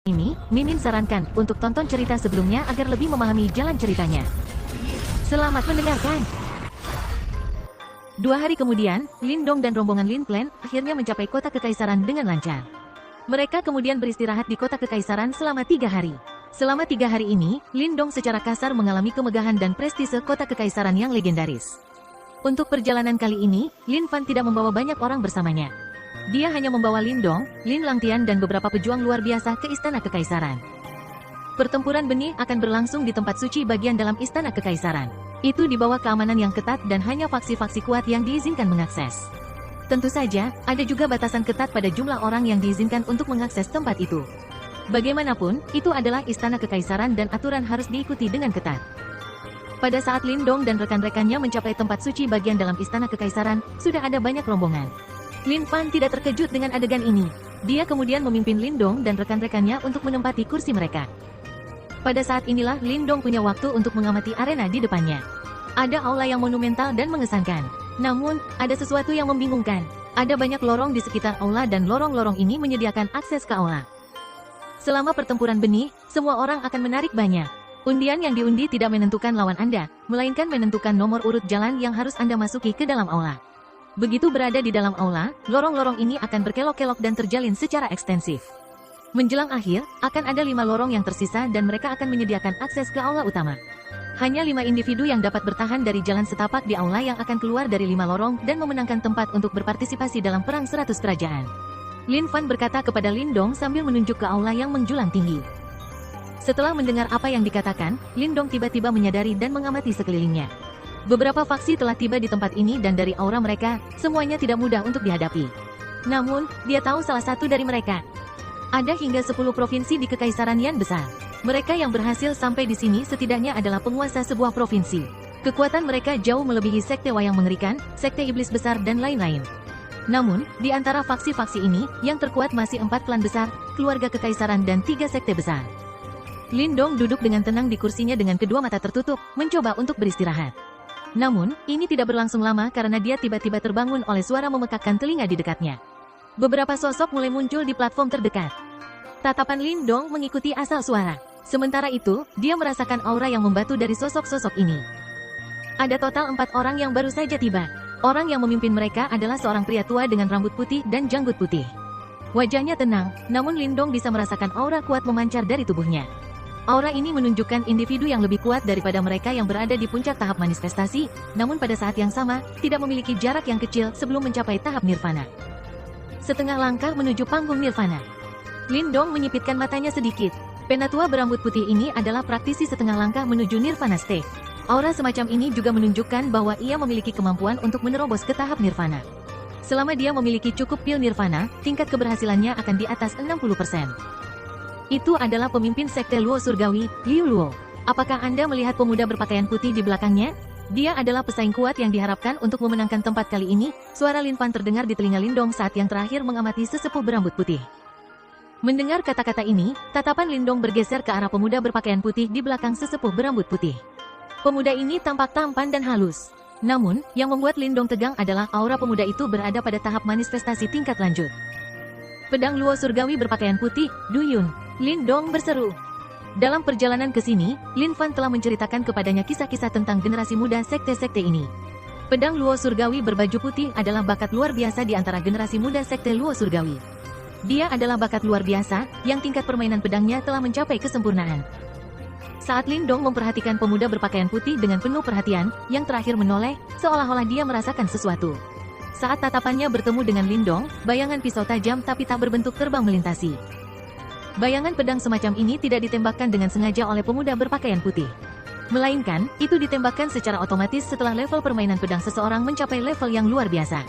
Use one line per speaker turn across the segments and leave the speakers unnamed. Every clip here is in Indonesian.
Ini, Mimin sarankan untuk tonton cerita sebelumnya agar lebih memahami jalan ceritanya. Selamat mendengarkan. 2 hari kemudian, Lin Dong dan rombongan Lin Clan akhirnya mencapai kota kekaisaran dengan lancar. Mereka kemudian beristirahat di kota kekaisaran selama 3 hari. Selama 3 hari ini, Lin Dong secara kasar mengalami kemegahan dan prestise kota kekaisaran yang legendaris. Untuk perjalanan kali ini, Lin Fan tidak membawa banyak orang bersamanya. Dia hanya membawa Lin Dong, Lin Langtian dan beberapa pejuang luar biasa ke istana kekaisaran. Pertempuran benih akan berlangsung di tempat suci bagian dalam istana kekaisaran. Itu di bawah keamanan yang ketat dan hanya faksi-faksi kuat yang diizinkan mengakses. Tentu saja, ada juga batasan ketat pada jumlah orang yang diizinkan untuk mengakses tempat itu. Bagaimanapun, itu adalah istana kekaisaran dan aturan harus diikuti dengan ketat. Pada saat Lin Dong dan rekan-rekannya mencapai tempat suci bagian dalam istana kekaisaran, sudah ada banyak rombongan. Lin Fan tidak terkejut dengan adegan ini. Dia kemudian memimpin Lin Dong dan rekan-rekannya untuk menempati kursi mereka. Pada saat inilah Lin Dong punya waktu untuk mengamati arena di depannya. Ada aula yang monumental dan mengesankan. Namun, ada sesuatu yang membingungkan. Ada banyak lorong di sekitar aula dan lorong-lorong ini menyediakan akses ke aula. Selama pertempuran benih, semua orang akan menarik banyak. Undian yang diundi tidak menentukan lawan Anda, melainkan menentukan nomor urut jalan yang harus Anda masuki ke dalam aula. Begitu berada di dalam aula, lorong-lorong ini akan berkelok-kelok dan terjalin secara ekstensif. Menjelang akhir, akan ada 5 lorong yang tersisa dan mereka akan menyediakan akses ke aula utama. Hanya 5 individu yang dapat bertahan dari jalan setapak di aula yang akan keluar dari 5 lorong dan memenangkan tempat untuk berpartisipasi dalam perang 100 kerajaan. Lin Fan berkata kepada Lin Dong sambil menunjuk ke aula yang menjulang tinggi. Setelah mendengar apa yang dikatakan, Lin Dong tiba-tiba menyadari dan mengamati sekelilingnya. Beberapa faksi telah tiba di tempat ini dan dari aura mereka, semuanya tidak mudah untuk dihadapi. Namun, dia tahu salah satu dari mereka. Ada hingga 10 provinsi di kekaisaran yang besar. Mereka yang berhasil sampai di sini setidaknya adalah penguasa sebuah provinsi. Kekuatan mereka jauh melebihi sekte wayang mengerikan, sekte iblis besar dan lain-lain. Namun, di antara faksi-faksi ini, yang terkuat masih 4 klan besar, keluarga kekaisaran dan 3 sekte besar. Lin Dong duduk dengan tenang di kursinya dengan kedua mata tertutup, mencoba untuk beristirahat. Namun, ini tidak berlangsung lama karena dia tiba-tiba terbangun oleh suara memekakkan telinga di dekatnya. Beberapa sosok mulai muncul di platform terdekat. Tatapan Lin Dong mengikuti asal suara. Sementara itu, dia merasakan aura yang membatu dari sosok-sosok ini. Ada total 4 orang yang baru saja tiba. Orang yang memimpin mereka adalah seorang pria tua dengan rambut putih dan janggut putih. Wajahnya tenang, namun Lin Dong bisa merasakan aura kuat memancar dari tubuhnya. Aura ini menunjukkan individu yang lebih kuat daripada mereka yang berada di puncak tahap manifestasi, namun pada saat yang sama, tidak memiliki jarak yang kecil sebelum mencapai tahap nirvana. Setengah langkah menuju panggung nirvana. Lin Dong menyipitkan matanya sedikit. Penatua berambut putih ini adalah praktisi setengah langkah menuju nirvana state. Aura semacam ini juga menunjukkan bahwa ia memiliki kemampuan untuk menerobos ke tahap nirvana. Selama dia memiliki cukup pil nirvana, tingkat keberhasilannya akan di atas 60%. Itu adalah pemimpin sekte Luo Surgawi, Liu Luo. Apakah Anda melihat pemuda berpakaian putih di belakangnya? Dia adalah pesaing kuat yang diharapkan untuk memenangkan tempat kali ini. Suara Lin Fan terdengar di telinga Lin Dong saat yang terakhir mengamati sesepuh berambut putih. Mendengar kata-kata ini, tatapan Lin Dong bergeser ke arah pemuda berpakaian putih di belakang sesepuh berambut putih. Pemuda ini tampak tampan dan halus. Namun, yang membuat Lin Dong tegang adalah aura pemuda itu berada pada tahap manifestasi tingkat lanjut. Pedang Luo Surgawi berpakaian putih, Du Yun. Lin Dong berseru. Dalam perjalanan ke sini, Lin Fan telah menceritakan kepadanya kisah-kisah tentang generasi muda sekte-sekte ini. Pedang Luo Surgawi berbaju putih adalah bakat luar biasa di antara generasi muda sekte Luo Surgawi. Dia adalah bakat luar biasa, yang tingkat permainan pedangnya telah mencapai kesempurnaan. Saat Lin Dong memperhatikan pemuda berpakaian putih dengan penuh perhatian, yang terakhir menoleh, seolah-olah dia merasakan sesuatu. Saat tatapannya bertemu dengan Lin Dong, bayangan pisau tajam tapi tak berbentuk terbang melintasi. Bayangan pedang semacam ini tidak ditembakkan dengan sengaja oleh pemuda berpakaian putih. Melainkan, itu ditembakkan secara otomatis setelah level permainan pedang seseorang mencapai level yang luar biasa.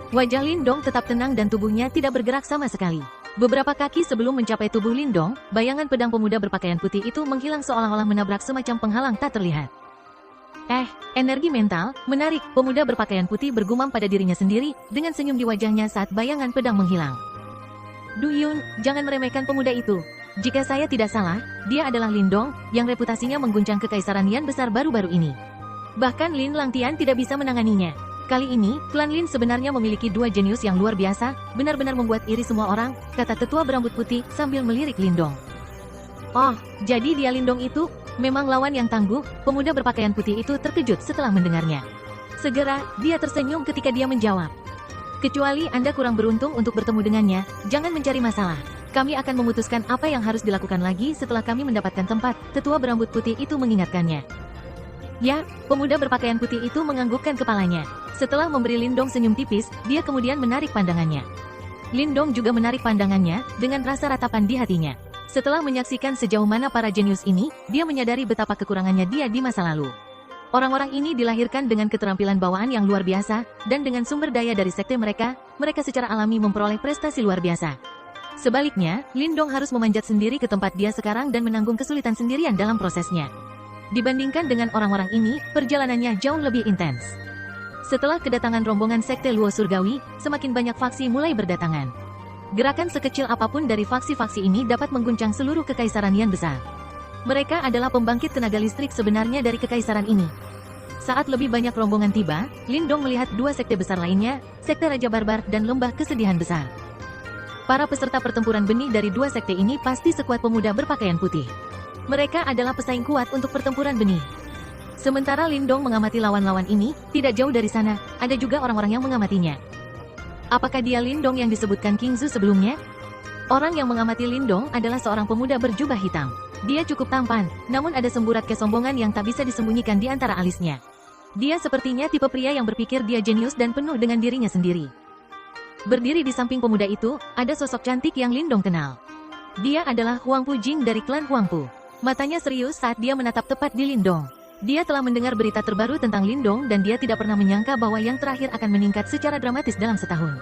Wajah Lin Dong tetap tenang dan tubuhnya tidak bergerak sama sekali. Beberapa kaki sebelum mencapai tubuh Lin Dong, bayangan pedang pemuda berpakaian putih itu menghilang seolah-olah menabrak semacam penghalang tak terlihat. Energi mental, menarik, pemuda berpakaian putih bergumam pada dirinya sendiri, dengan senyum di wajahnya saat bayangan pedang menghilang. Du Yun, jangan meremehkan pemuda itu. Jika saya tidak salah, dia adalah Lin Dong, yang reputasinya mengguncang kekaisaran Yan besar baru-baru ini. Bahkan Lin Langtian tidak bisa menanganinya. Kali ini, klan Lin sebenarnya memiliki dua jenius yang luar biasa, benar-benar membuat iri semua orang, kata tetua berambut putih sambil melirik Lindong. Oh, jadi dia Lindong itu, memang lawan yang tangguh, pemuda berpakaian putih itu terkejut setelah mendengarnya. Segera, dia tersenyum ketika dia menjawab. Kecuali Anda kurang beruntung untuk bertemu dengannya, jangan mencari masalah. Kami akan memutuskan apa yang harus dilakukan lagi setelah kami mendapatkan tempat, tetua berambut putih itu mengingatkannya. Ya, pemuda berpakaian putih itu menganggukkan kepalanya. Setelah memberi Lindong senyum tipis, dia kemudian menarik pandangannya. Lindong juga menarik pandangannya, dengan rasa ratapan di hatinya. Setelah menyaksikan sejauh mana para jenius ini, dia menyadari betapa kekurangannya dia di masa lalu. Orang-orang ini dilahirkan dengan keterampilan bawaan yang luar biasa, dan dengan sumber daya dari sekte mereka, mereka secara alami memperoleh prestasi luar biasa. Sebaliknya, Lindong harus memanjat sendiri ke tempat dia sekarang dan menanggung kesulitan sendirian dalam prosesnya. Dibandingkan dengan orang-orang ini, perjalanannya jauh lebih intens. Setelah kedatangan rombongan sekte Luo Surgawi, semakin banyak faksi mulai berdatangan. Gerakan sekecil apapun dari faksi-faksi ini dapat mengguncang seluruh kekaisaran yang besar. Mereka adalah pembangkit tenaga listrik sebenarnya dari kekaisaran ini. Saat lebih banyak rombongan tiba, Lindong melihat dua sekte besar lainnya, sekte Raja Barbar dan Lembah Kesedihan Besar. Para peserta pertempuran benih dari dua sekte ini pasti sekuat pemuda berpakaian putih. Mereka adalah pesaing kuat untuk pertempuran benih. Sementara Lindong mengamati lawan-lawan ini, tidak jauh dari sana, ada juga orang-orang yang mengamatinya. Apakah dia Lindong yang disebutkan King Zhu sebelumnya? Orang yang mengamati Lindong adalah seorang pemuda berjubah hitam. Dia cukup tampan, namun ada semburat kesombongan yang tak bisa disembunyikan di antara alisnya. Dia sepertinya tipe pria yang berpikir dia jenius dan penuh dengan dirinya sendiri. Berdiri di samping pemuda itu, ada sosok cantik yang Lindong kenal. Dia adalah Huangpu Jing dari klan Huangpu. Matanya serius saat dia menatap tepat di Lindong. Dia telah mendengar berita terbaru tentang Lindong dan dia tidak pernah menyangka bahwa yang terakhir akan meningkat secara dramatis dalam setahun.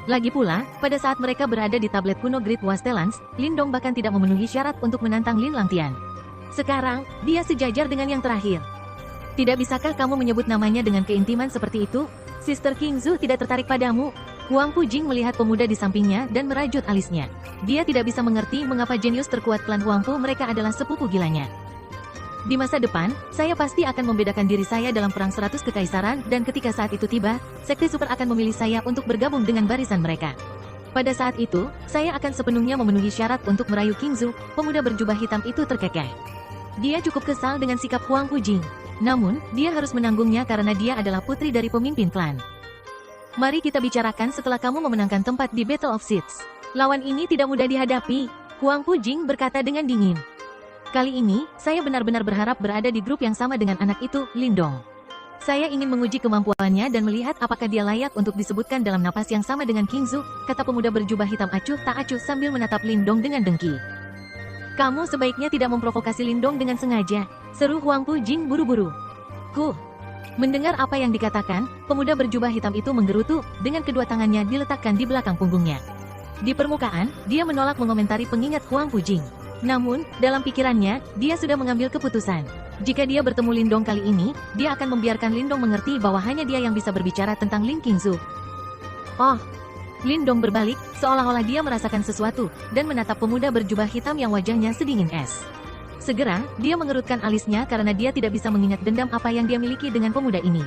Lagi pula, pada saat mereka berada di tablet kuno Great Wastelans, Lindong bahkan tidak memenuhi syarat untuk menantang Lin Langtian. Sekarang, dia sejajar dengan yang terakhir. Tidak bisakah kamu menyebut namanya dengan keintiman seperti itu? Sister King Zhu tidak tertarik padamu? Huangpu Jing melihat pemuda di sampingnya dan merajut alisnya. Dia tidak bisa mengerti mengapa jenius terkuat klan Huangpu mereka adalah sepupu gilanya. Di masa depan, saya pasti akan membedakan diri saya dalam perang 100 kekaisaran dan ketika saat itu tiba, sekte super akan memilih saya untuk bergabung dengan barisan mereka. Pada saat itu, saya akan sepenuhnya memenuhi syarat untuk merayu King Zhu, pemuda berjubah hitam itu terkekeh. Dia cukup kesal dengan sikap Huangpu Jing. Namun, dia harus menanggungnya karena dia adalah putri dari pemimpin klan. Mari kita bicarakan setelah kamu memenangkan tempat di Battle of Seeds. Lawan ini tidak mudah dihadapi, Huangpu Jing berkata dengan dingin. Kali ini, saya benar-benar berharap berada di grup yang sama dengan anak itu, Lindong. Saya ingin menguji kemampuannya dan melihat apakah dia layak untuk disebutkan dalam napas yang sama dengan King Zhu, kata pemuda berjubah hitam acuh tak acuh sambil menatap Lindong dengan dengki. Kamu sebaiknya tidak memprovokasi Lindong dengan sengaja, seru Huangpu Jing buru-buru. Mendengar apa yang dikatakan, pemuda berjubah hitam itu menggerutu, dengan kedua tangannya diletakkan di belakang punggungnya. Di permukaan, dia menolak mengomentari pengingat Huangpu Jing. Namun, dalam pikirannya, dia sudah mengambil keputusan. Jika dia bertemu Lindong kali ini, dia akan membiarkan Lindong mengerti bahwa hanya dia yang bisa berbicara tentang Ling Qingzu. Oh! Lindong berbalik, seolah-olah dia merasakan sesuatu, dan menatap pemuda berjubah hitam yang wajahnya sedingin es. Segera, dia mengerutkan alisnya karena dia tidak bisa mengingat dendam apa yang dia miliki dengan pemuda ini.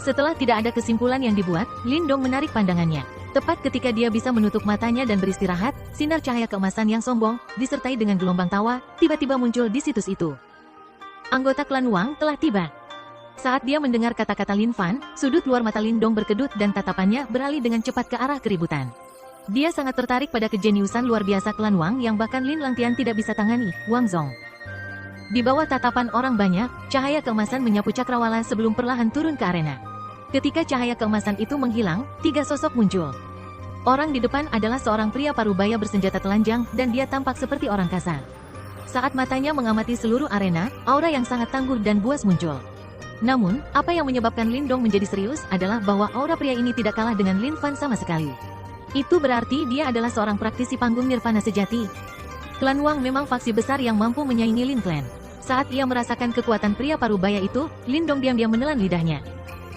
Setelah tidak ada kesimpulan yang dibuat, Lindong menarik pandangannya. Tepat ketika dia bisa menutup matanya dan beristirahat, sinar cahaya keemasan yang sombong, disertai dengan gelombang tawa, tiba-tiba muncul di situs itu. Anggota klan Wang telah tiba. Saat dia mendengar kata-kata Lin Fan, sudut luar mata Lindong berkedut dan tatapannya beralih dengan cepat ke arah keributan. Dia sangat tertarik pada kejeniusan luar biasa klan Wang yang bahkan Lin Langtian tidak bisa tangani, Wang Zong. Di bawah tatapan orang banyak, cahaya keemasan menyapu cakrawala sebelum perlahan turun ke arena. Ketika cahaya keemasan itu menghilang, tiga sosok muncul. Orang di depan adalah seorang pria parubaya bersenjata telanjang dan dia tampak seperti orang kasar. Saat matanya mengamati seluruh arena, aura yang sangat tangguh dan buas muncul. Namun, apa yang menyebabkan Lindong menjadi serius adalah bahwa aura pria ini tidak kalah dengan Lin Fan sama sekali. Itu berarti dia adalah seorang praktisi panggung nirvana sejati. Klan Wang memang faksi besar yang mampu menyaingi Lin Clan. Saat ia merasakan kekuatan pria parubaya itu, Lindong diam-diam menelan lidahnya.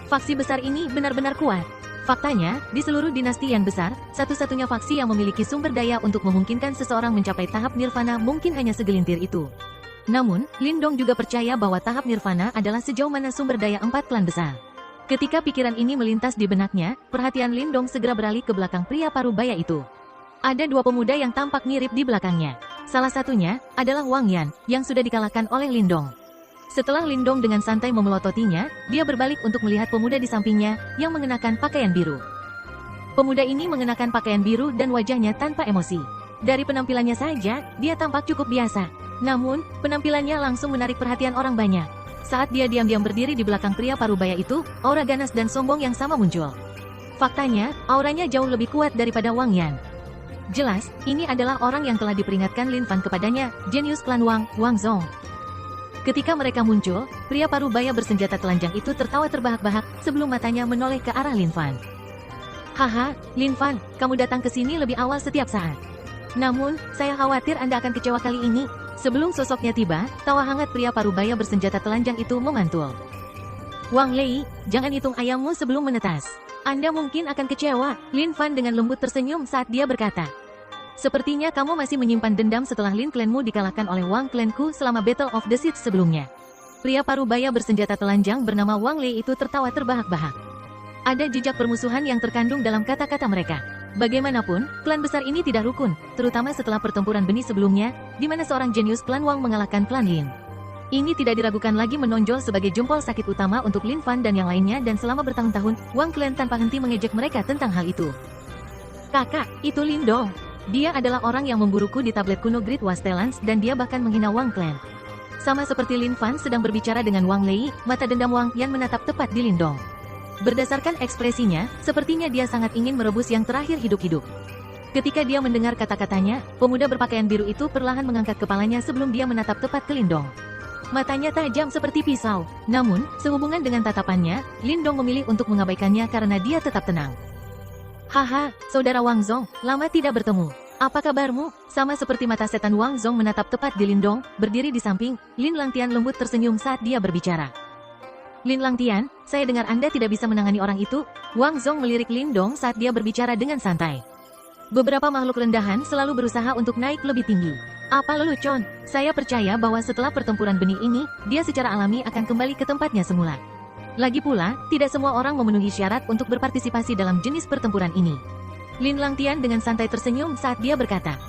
Faksi besar ini benar-benar kuat. Faktanya, di seluruh dinasti yang besar, satu-satunya faksi yang memiliki sumber daya untuk memungkinkan seseorang mencapai tahap nirvana mungkin hanya segelintir itu. Namun, Lindong juga percaya bahwa tahap nirvana adalah sejauh mana sumber daya 4 klan besar. Ketika pikiran ini melintas di benaknya, perhatian Lindong segera beralih ke belakang pria parubaya itu. Ada dua pemuda yang tampak mirip di belakangnya. Salah satunya adalah Wang Yan, yang sudah dikalahkan oleh Lindong. Setelah Lindong dengan santai memelototinya, dia berbalik untuk melihat pemuda di sampingnya, yang mengenakan pakaian biru. Pemuda ini mengenakan pakaian biru dan wajahnya tanpa emosi. Dari penampilannya saja, dia tampak cukup biasa. Namun, penampilannya langsung menarik perhatian orang banyak. Saat dia diam-diam berdiri di belakang pria parubaya itu, aura ganas dan sombong yang sama muncul. Faktanya, auranya jauh lebih kuat daripada Wang Yan. Jelas, ini adalah orang yang telah diperingatkan Lin Fan kepadanya, jenius klan Wang Zong. Ketika mereka muncul, pria parubaya bersenjata telanjang itu tertawa terbahak-bahak sebelum matanya menoleh ke arah Lin Fan. Haha, Lin Fan, kamu datang ke sini lebih awal setiap saat. Namun, saya khawatir Anda akan kecewa kali ini. Sebelum sosoknya tiba, tawa hangat pria parubaya bersenjata telanjang itu memantul. Wang Lei, jangan hitung ayammu sebelum menetas. Anda mungkin akan kecewa, Lin Fan dengan lembut tersenyum saat dia berkata. Sepertinya kamu masih menyimpan dendam setelah Lin klanmu dikalahkan oleh Wang klanku selama Battle of the Seeds sebelumnya. Pria parubaya bersenjata telanjang bernama Wang Lei itu tertawa terbahak-bahak. Ada jejak permusuhan yang terkandung dalam kata-kata mereka. Bagaimanapun, klan besar ini tidak rukun, terutama setelah pertempuran benih sebelumnya, di mana seorang jenius klan Wang mengalahkan klan Lin. Ini tidak diragukan lagi menonjol sebagai jempol sakit utama untuk Lin Fan dan yang lainnya dan selama bertahun-tahun, Wang klan tanpa henti mengejek mereka tentang hal itu. Kakak, itu Lindong. Dia adalah orang yang memburuku di tablet kuno Great Wastelans dan dia bahkan menghina Wang klan. Sama seperti Lin Fan sedang berbicara dengan Wang Lei, mata dendam Wang Yan menatap tepat di Lindong. Berdasarkan ekspresinya, sepertinya dia sangat ingin merebus yang terakhir hidup-hidup. Ketika dia mendengar kata-katanya, pemuda berpakaian biru itu perlahan mengangkat kepalanya sebelum dia menatap tepat ke Lindong. Matanya tajam seperti pisau, namun, sehubungan dengan tatapannya, Lindong memilih untuk mengabaikannya karena dia tetap tenang. Haha, saudara Wang Zong, lama tidak bertemu. Apa kabarmu? Sama seperti mata setan Wang Zong menatap tepat di Lindong, berdiri di samping, Lin Langtian lembut tersenyum saat dia berbicara. Lin Langtian, saya dengar Anda tidak bisa menangani orang itu. Wang Zong melirik Lindong saat dia berbicara dengan santai. Beberapa makhluk rendahan selalu berusaha untuk naik lebih tinggi. Apa lelucon? Saya percaya bahwa setelah pertempuran benih ini, dia secara alami akan kembali ke tempatnya semula. Lagi pula, tidak semua orang memenuhi syarat untuk berpartisipasi dalam jenis pertempuran ini. Lin Langtian dengan santai tersenyum saat dia berkata.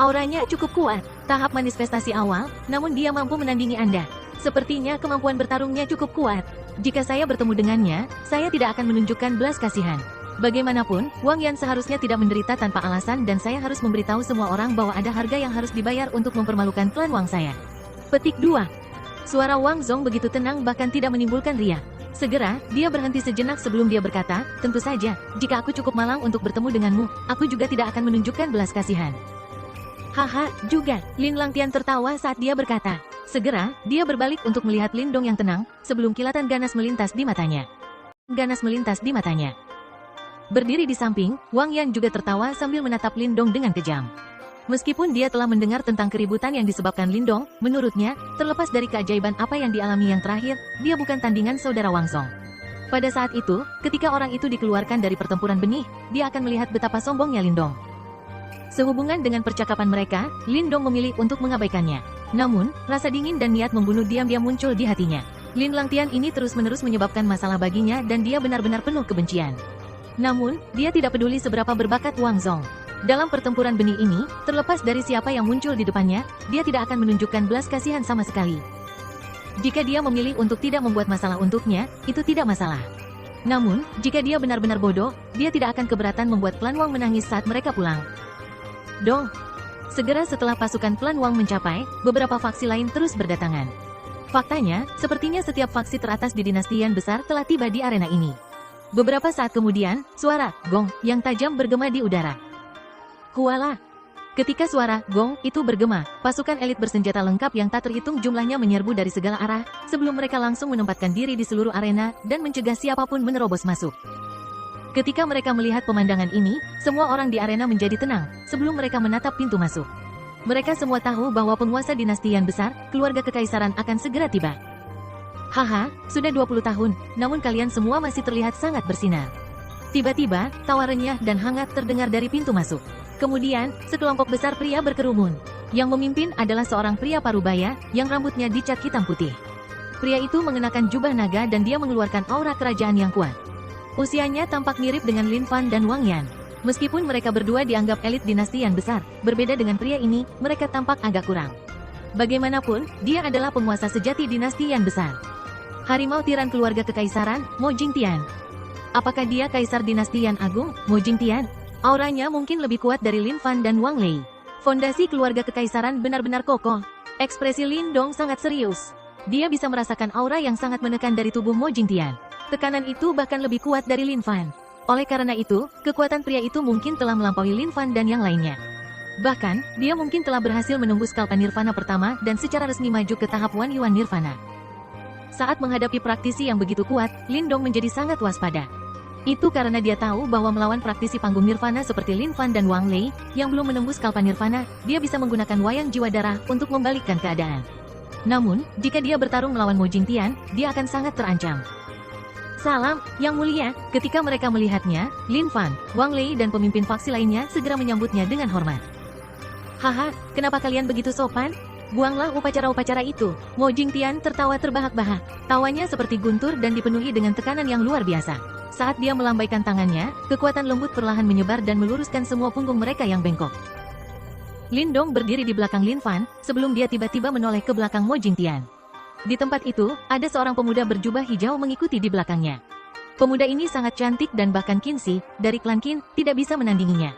Auranya cukup kuat, tahap manifestasi awal, namun dia mampu menandingi Anda. Sepertinya kemampuan bertarungnya cukup kuat. Jika saya bertemu dengannya, saya tidak akan menunjukkan belas kasihan. Bagaimanapun, Wang Yan seharusnya tidak menderita tanpa alasan dan saya harus memberitahu semua orang bahwa ada harga yang harus dibayar untuk mempermalukan klan Wang saya. Petik 2. Suara Wang Zong begitu tenang bahkan tidak menimbulkan riak. Segera, dia berhenti sejenak sebelum dia berkata, tentu saja, jika aku cukup malang untuk bertemu denganmu, aku juga tidak akan menunjukkan belas kasihan. Haha, juga, Lin Langtian tertawa saat dia berkata. Segera, dia berbalik untuk melihat Lindong yang tenang, sebelum kilatan ganas melintas di matanya. Berdiri di samping, Wang Yan juga tertawa sambil menatap Lindong dengan kejam. Meskipun dia telah mendengar tentang keributan yang disebabkan Lindong, menurutnya, terlepas dari keajaiban apa yang dialami yang terakhir, dia bukan tandingan saudara Wang Zong. Pada saat itu, ketika orang itu dikeluarkan dari pertempuran benih, dia akan melihat betapa sombongnya Lindong. Sehubungan dengan percakapan mereka, Lindong memilih untuk mengabaikannya. Namun, rasa dingin dan niat membunuh diam-diam muncul di hatinya. Lin Langtian ini terus-menerus menyebabkan masalah baginya dan dia benar-benar penuh kebencian. Namun, dia tidak peduli seberapa berbakat Wang Zong. Dalam pertempuran benih ini, terlepas dari siapa yang muncul di depannya, dia tidak akan menunjukkan belas kasihan sama sekali. Jika dia memilih untuk tidak membuat masalah untuknya, itu tidak masalah. Namun, jika dia benar-benar bodoh, dia tidak akan keberatan membuat klan Wang menangis saat mereka pulang. Dong. Segera setelah pasukan klan Wang mencapai, beberapa faksi lain terus berdatangan. Faktanya, sepertinya setiap faksi teratas di dinasti Yan besar telah tiba di arena ini. Beberapa saat kemudian, suara gong yang tajam bergema di udara. Huala! Ketika suara gong itu bergema, pasukan elit bersenjata lengkap yang tak terhitung jumlahnya menyerbu dari segala arah, sebelum mereka langsung menempatkan diri di seluruh arena dan mencegah siapapun menerobos masuk. Ketika mereka melihat pemandangan ini, semua orang di arena menjadi tenang, sebelum mereka menatap pintu masuk. Mereka semua tahu bahwa penguasa dinasti Yan besar, keluarga kekaisaran akan segera tiba. Haha, sudah 20 tahun, namun kalian semua masih terlihat sangat bersinar. Tiba-tiba, tawa renyah dan hangat terdengar dari pintu masuk. Kemudian, sekelompok besar pria berkerumun. Yang memimpin adalah seorang pria parubaya, yang rambutnya dicat hitam putih. Pria itu mengenakan jubah naga dan dia mengeluarkan aura kerajaan yang kuat. Usianya tampak mirip dengan Lin Fan dan Wang Yan. Meskipun mereka berdua dianggap elit dinasti yang besar, berbeda dengan pria ini, mereka tampak agak kurang. Bagaimanapun, dia adalah penguasa sejati dinasti yang besar. Harimau tiran keluarga kekaisaran, Mo Jingtian. Apakah dia kaisar dinasti yang agung, Mo Jingtian? Auranya mungkin lebih kuat dari Lin Fan dan Wang Lei. Fondasi keluarga kekaisaran benar-benar kokoh. Ekspresi Lin Dong sangat serius. Dia bisa merasakan aura yang sangat menekan dari tubuh Mo Jingtian. Tekanan itu bahkan lebih kuat dari Lin Fan. Oleh karena itu, kekuatan pria itu mungkin telah melampaui Lin Fan dan yang lainnya. Bahkan, dia mungkin telah berhasil menembus kalpa nirvana pertama dan secara resmi maju ke tahap Wan Yuan nirvana. Saat menghadapi praktisi yang begitu kuat, Lin Dong menjadi sangat waspada. Itu karena dia tahu bahwa melawan praktisi panggung nirvana seperti Lin Fan dan Wang Lei, yang belum menembus kalpa nirvana, dia bisa menggunakan wayang jiwa darah untuk membalikkan keadaan. Namun, jika dia bertarung melawan Mo Jingtian, dia akan sangat terancam. Salam, Yang Mulia. Ketika mereka melihatnya, Lin Fan, Wang Lei dan pemimpin faksi lainnya segera menyambutnya dengan hormat. Haha, kenapa kalian begitu sopan? Buanglah upacara-upacara itu. Mo Jingtian tertawa terbahak-bahak. Tawanya seperti guntur dan dipenuhi dengan tekanan yang luar biasa. Saat dia melambaikan tangannya, kekuatan lembut perlahan menyebar dan meluruskan semua punggung mereka yang bengkok. Lin Dong berdiri di belakang Lin Fan, sebelum dia tiba-tiba menoleh ke belakang Mo Jingtian. Di tempat itu, ada seorang pemuda berjubah hijau mengikuti di belakangnya. Pemuda ini sangat cantik dan bahkan Qin Shi, dari klan Qin, tidak bisa menandinginya.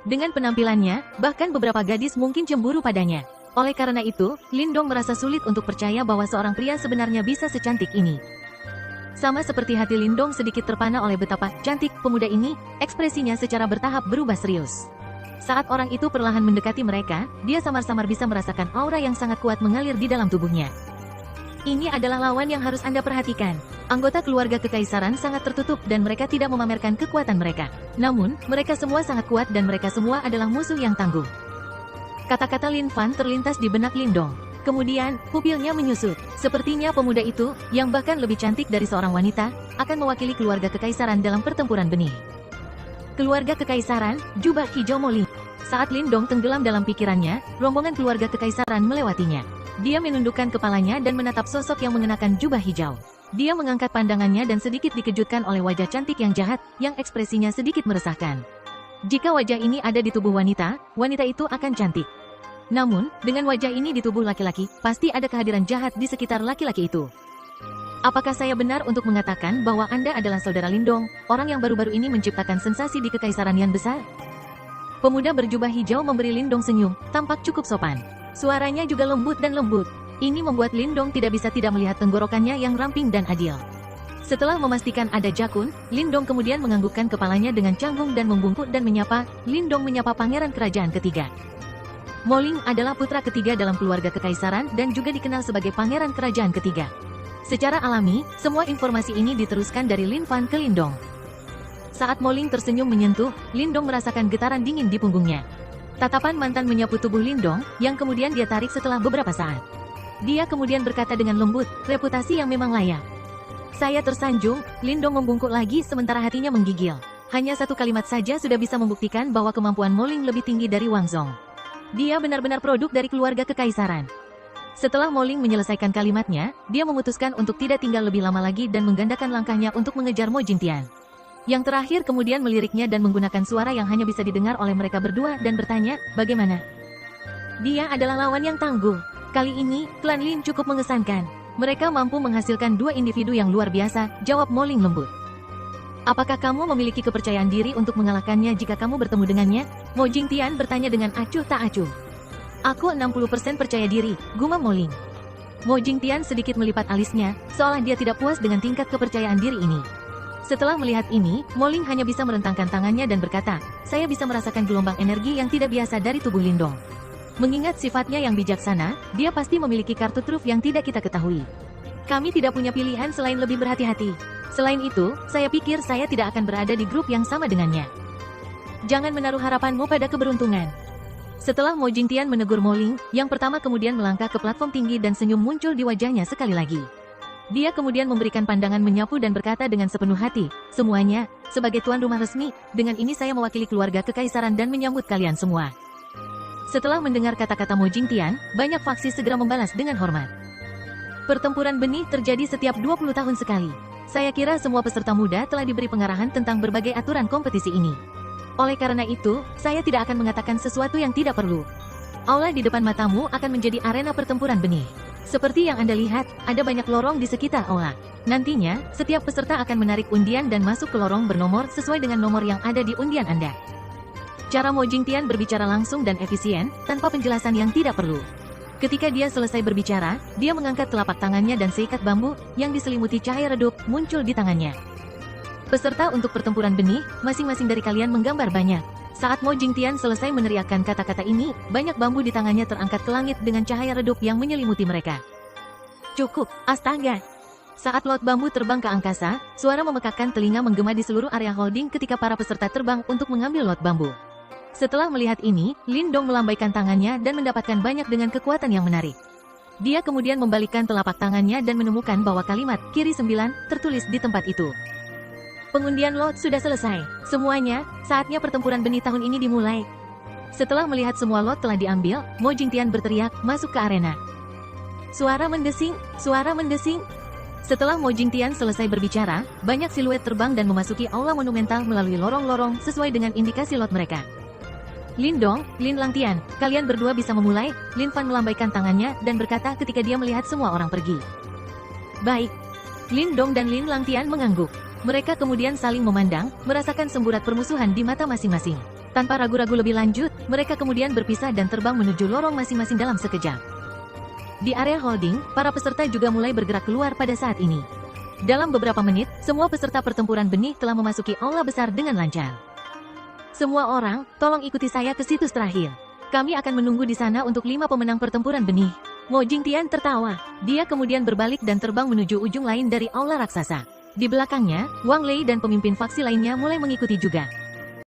Dengan penampilannya, bahkan beberapa gadis mungkin cemburu padanya. Oleh karena itu, Lin Dong merasa sulit untuk percaya bahwa seorang pria sebenarnya bisa secantik ini. Sama seperti hati Lin Dong sedikit terpana oleh betapa cantik pemuda ini, ekspresinya secara bertahap berubah serius. Saat orang itu perlahan mendekati mereka, dia samar-samar bisa merasakan aura yang sangat kuat mengalir di dalam tubuhnya. Ini adalah lawan yang harus Anda perhatikan. Anggota keluarga kekaisaran sangat tertutup dan mereka tidak memamerkan kekuatan mereka. Namun, mereka semua sangat kuat dan mereka semua adalah musuh yang tangguh. Kata-kata Lin Fan terlintas di benak Lin Dong. Kemudian, pupilnya menyusut. Sepertinya pemuda itu, yang bahkan lebih cantik dari seorang wanita, akan mewakili keluarga kekaisaran dalam pertempuran benih. Keluarga kekaisaran, jubah hijau Mo Ling. Saat Lin Dong tenggelam dalam pikirannya, rombongan keluarga kekaisaran melewatinya. Dia menundukkan kepalanya dan menatap sosok yang mengenakan jubah hijau. Dia mengangkat pandangannya dan sedikit dikejutkan oleh wajah cantik yang jahat, yang ekspresinya sedikit meresahkan. Jika wajah ini ada di tubuh wanita, wanita itu akan cantik. Namun, dengan wajah ini di tubuh laki-laki, pasti ada kehadiran jahat di sekitar laki-laki itu. Apakah saya benar untuk mengatakan bahwa Anda adalah saudara Lin Dong, orang yang baru-baru ini menciptakan sensasi di kekaisaran yang besar? Pemuda berjubah hijau memberi Lin Dong senyum, tampak cukup sopan. Suaranya juga lembut dan lembut. Ini membuat Lin Dong tidak bisa tidak melihat tenggorokannya yang ramping dan adil. Setelah memastikan ada jakun, Lin Dong kemudian menganggukkan kepalanya dengan canggung dan membungkuk dan menyapa. Lin Dong menyapa pangeran kerajaan ketiga. Mo Ling adalah putra ketiga dalam keluarga kekaisaran dan juga dikenal sebagai pangeran kerajaan ketiga. Secara alami, semua informasi ini diteruskan dari Lin Fan ke Lin Dong. Saat Mo Ling tersenyum menyentuh, Lin Dong merasakan getaran dingin di punggungnya. Tatapan mantan menyapu tubuh Lin Dong, yang kemudian dia tarik setelah beberapa saat. Dia kemudian berkata dengan lembut, reputasi yang memang layak. Saya tersanjung, Lin Dong membungkuk lagi sementara hatinya menggigil. Hanya satu kalimat saja sudah bisa membuktikan bahwa kemampuan Mo Ling lebih tinggi dari Wang Zong. Dia benar-benar produk dari keluarga kekaisaran. Setelah Mo Ling menyelesaikan kalimatnya, dia memutuskan untuk tidak tinggal lebih lama lagi dan menggandakan langkahnya untuk mengejar Mo Jingtian. Yang terakhir kemudian meliriknya dan menggunakan suara yang hanya bisa didengar oleh mereka berdua dan bertanya, bagaimana? Dia adalah lawan yang tangguh. Kali ini, klan Lin cukup mengesankan. Mereka mampu menghasilkan dua individu yang luar biasa, jawab Mo Ling lembut. Apakah kamu memiliki kepercayaan diri untuk mengalahkannya jika kamu bertemu dengannya? Mo Jingtian bertanya dengan acuh tak acuh. Aku 60% percaya diri, gumam Mo Ling. Mo Jingtian sedikit melipat alisnya, seolah dia tidak puas dengan tingkat kepercayaan diri ini. Setelah melihat ini, Mo Ling hanya bisa merentangkan tangannya dan berkata, saya bisa merasakan gelombang energi yang tidak biasa dari tubuh Lin Dong. Mengingat sifatnya yang bijaksana, dia pasti memiliki kartu truf yang tidak kita ketahui. Kami tidak punya pilihan selain lebih berhati-hati. Selain itu, saya pikir saya tidak akan berada di grup yang sama dengannya. Jangan menaruh harapanmu pada keberuntungan. Setelah Mo Jingtian menegur Mo Ling, yang pertama kemudian melangkah ke platform tinggi dan senyum muncul di wajahnya sekali lagi. Dia kemudian memberikan pandangan menyapu dan berkata dengan sepenuh hati, semuanya, sebagai tuan rumah resmi, dengan ini saya mewakili keluarga kekaisaran dan menyambut kalian semua. Setelah mendengar kata-kata Mo Jingtian, banyak faksi segera membalas dengan hormat. Pertempuran benih terjadi setiap 20 tahun sekali. Saya kira semua peserta muda telah diberi pengarahan tentang berbagai aturan kompetisi ini. Oleh karena itu, saya tidak akan mengatakan sesuatu yang tidak perlu. Aula di depan matamu akan menjadi arena pertempuran benih. Seperti yang Anda lihat, ada banyak lorong di sekitar aula. Nantinya, setiap peserta akan menarik undian dan masuk ke lorong bernomor sesuai dengan nomor yang ada di undian Anda. Cara Mo Jingtian berbicara langsung dan efisien, tanpa penjelasan yang tidak perlu. Ketika dia selesai berbicara, dia mengangkat telapak tangannya dan seikat bambu yang diselimuti cahaya redup muncul di tangannya. Peserta untuk pertempuran benih, masing-masing dari kalian menggambar banyak. Saat Mo Jingtian selesai meneriakkan kata-kata ini, banyak bambu di tangannya terangkat ke langit dengan cahaya redup yang menyelimuti mereka. Cukup, astaga! Saat lot bambu terbang ke angkasa, suara memekakkan telinga menggema di seluruh area holding ketika para peserta terbang untuk mengambil lot bambu. Setelah melihat ini, Lin Dong melambaikan tangannya dan mendapatkan banyak dengan kekuatan yang menarik. Dia kemudian membalikkan telapak tangannya dan menemukan bahwa kalimat kiri 9 tertulis di tempat itu. Pengundian lot sudah selesai. Semuanya, saatnya pertempuran benih tahun ini dimulai. Setelah melihat semua lot telah diambil, Mo Jingtian berteriak masuk ke arena. Suara mendesing, suara mendesing. Setelah Mo Jingtian selesai berbicara, banyak siluet terbang dan memasuki aula monumental melalui lorong-lorong sesuai dengan indikasi lot mereka. Lin Dong, Lin Langtian, kalian berdua bisa memulai. Lin Fan melambaikan tangannya dan berkata ketika dia melihat semua orang pergi. Baik. Lin Dong dan Lin Langtian mengangguk. Mereka kemudian saling memandang, merasakan semburat permusuhan di mata masing-masing. Tanpa ragu-ragu lebih lanjut, mereka kemudian berpisah dan terbang menuju lorong masing-masing dalam sekejap. Di area holding, para peserta juga mulai bergerak keluar pada saat ini. Dalam beberapa menit, semua peserta pertempuran benih telah memasuki aula besar dengan lancar. Semua orang, tolong ikuti saya ke situs terakhir. Kami akan menunggu di sana untuk 5 pemenang pertempuran benih. Mo Jingtian tertawa. Dia kemudian berbalik dan terbang menuju ujung lain dari aula raksasa. Di belakangnya, Wang Lei dan pemimpin faksi lainnya mulai mengikuti juga.